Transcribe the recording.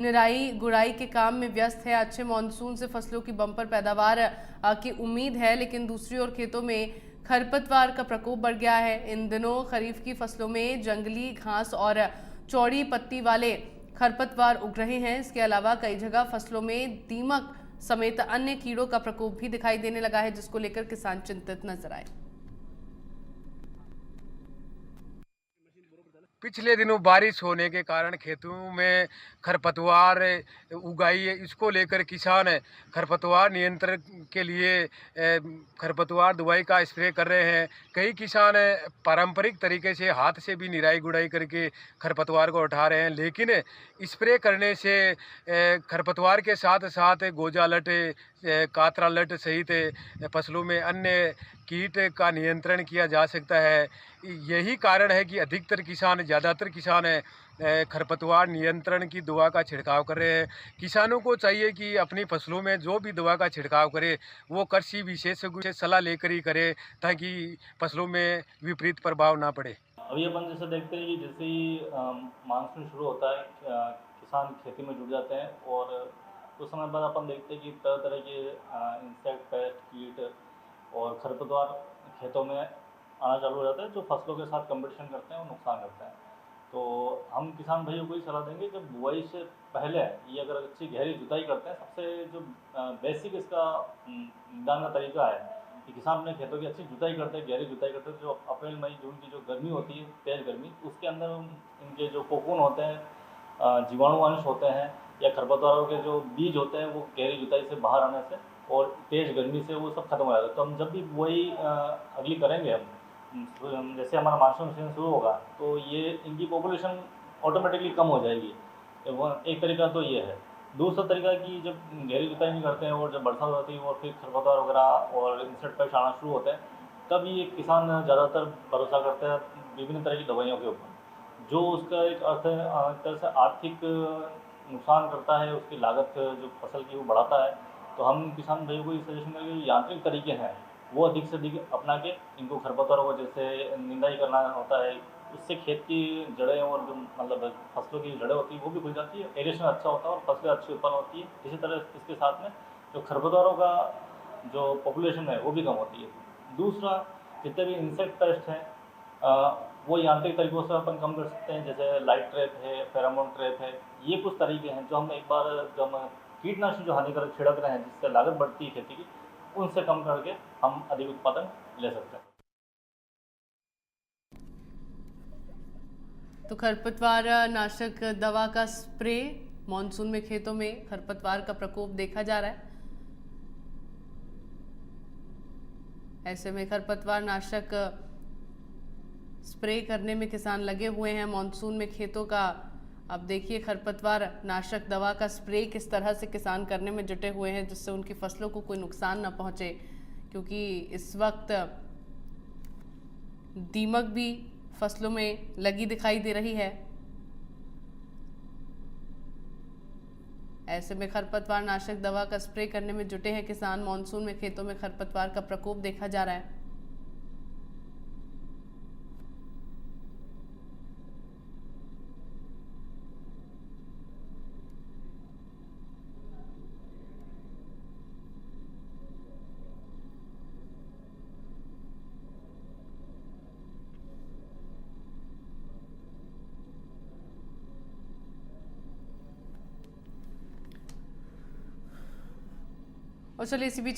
निराई गुड़ाई के काम में व्यस्त है। अच्छे मानसून से फसलों की बम्पर पैदावार की उम्मीद है, लेकिन दूसरी ओर खेतों में खरपतवार का प्रकोप बढ़ गया है। इन दिनों खरीफ की फसलों में जंगली घास और चौड़ी पत्ती वाले खरपतवार उग रहे हैं। इसके अलावा कई जगह फसलों में दीमक समेत अन्य कीड़ों का प्रकोप भी दिखाई देने लगा है, जिसको लेकर किसान चिंतित नजर आए। पिछले दिनों बारिश होने के कारण खेतों में खरपतवार उगाई है। इसको लेकर किसान खरपतवार नियंत्रण के लिए खरपतवार दवाई का स्प्रे कर रहे हैं। कई किसान पारंपरिक तरीके से हाथ से भी निराई गुड़ाई करके खरपतवार को उठा रहे हैं, लेकिन स्प्रे करने से खरपतवार के साथ साथ गोजालट, कातरालट सहित फसलों में अन्य कीट का नियंत्रण किया जा सकता है। यही कारण है कि ज़्यादातर किसान खरपतवार नियंत्रण की दवा का छिड़काव कर रहे हैं। किसानों को चाहिए कि अपनी फसलों में जो भी दवा का छिड़काव करे वो कृषि विशेषज्ञों से सलाह लेकर ही करे, ताकि फसलों में विपरीत प्रभाव ना पड़े। अभी अपन जैसे देखते हैं कि जैसे ही मानसून शुरू होता है, किसान खेती में जुट जाते हैं और कुछ समय बाद अपन देखते हैं कि तरह तरह के इंसेक्ट, पेस्ट, कीट और खरपतवार खेतों में आना चालू हो जाता है, जो फसलों के साथ कंपटीशन करते हैं और नुकसान करते हैं। तो हम किसान भाइयों को ही सलाह देंगे, जब बुआई से पहले ये अगर अच्छी गहरी जुताई करते हैं, सबसे जो बेसिक इसका निदान का तरीका है कि किसान अपने खेतों की अच्छी जुताई करते हैं, गहरी जुताई करते हैं। जो अप्रैल मई जून की जो गर्मी होती है, तेज़ गर्मी, उसके अंदर इनके जो कोकून होते हैं, जीवाणु अंश होते हैं या खरपतवारों के जो बीज होते हैं, वो गहरी जुताई से बाहर आने से और तेज़ गर्मी से वो सब खत्म हो जाता है। तो हम जब भी बुआई अगली करेंगे, हम जैसे हमारा मानसून सीजन शुरू होगा, तो ये इनकी पॉपुलेशन ऑटोमेटिकली कम हो जाएगी। वो एक तरीका तो ये है। दूसरा तरीका कि जब गहरी जुताई नहीं करते हैं और जब बरसात होती है और फिर खरपतवार वगैरह और इंसेक्ट पेस्ट आना शुरू होते हैं, तब ये किसान ज़्यादातर भरोसा करते हैं विभिन्न तरह की दवाइयों के ऊपर, जो उसका एक अर्थ एक तरह से आर्थिक नुकसान करता है, उसकी लागत जो फसल की वो बढ़ाता है। तो हम किसान भाइयों को ये सजेशन करेंगे कि यांत्रिक तरीके हैं वो अधिक से अधिक अपना के इनको खरपतवारों को जैसे निंदाई करना होता है, उससे खेत की जड़ें और जो मतलब फसलों की जड़ें होती है वो भी खुल जाती है, एरेशन अच्छा होता है और फसलें अच्छी उत्पन्न होती है। इसी तरह इसके साथ में जो खरपतवारों का जो पॉपुलेशन है वो भी कम होती है। दूसरा, जितने भी इंसेक्ट पेस्ट हैं वो यांत्रिक तरीकों से अपन कम कर सकते हैं, जैसे लाइट ट्रैप है, फेरोमोन ट्रैप है। ये कुछ तरीके हैं जो हम एक बार जो हम कीटनाशक जो हानिकारक छिड़क रहे हैं, जिससे लागत बढ़ती है खेती की, उनसे कम करके हम अधिक उत्पादन ले सकते हैं। तो खरपतवार नाशक दवा का स्प्रे, मानसून में खेतों में खरपतवार का प्रकोप देखा जा रहा है। ऐसे में खरपतवार नाशक स्प्रे करने में किसान लगे हुए हैं मानसून में खेतों का। अब देखिए खरपतवार नाशक दवा का स्प्रे किस तरह से किसान करने में जुटे हुए हैं, जिससे उनकी फसलों को कोई नुकसान ना पहुंचे, क्योंकि इस वक्त दीमक भी फसलों में लगी दिखाई दे रही है। ऐसे में खरपतवार नाशक दवा का स्प्रे करने में जुटे हैं किसान। मानसून में खेतों में खरपतवार का प्रकोप देखा जा रहा है। और चलिए इसी बीच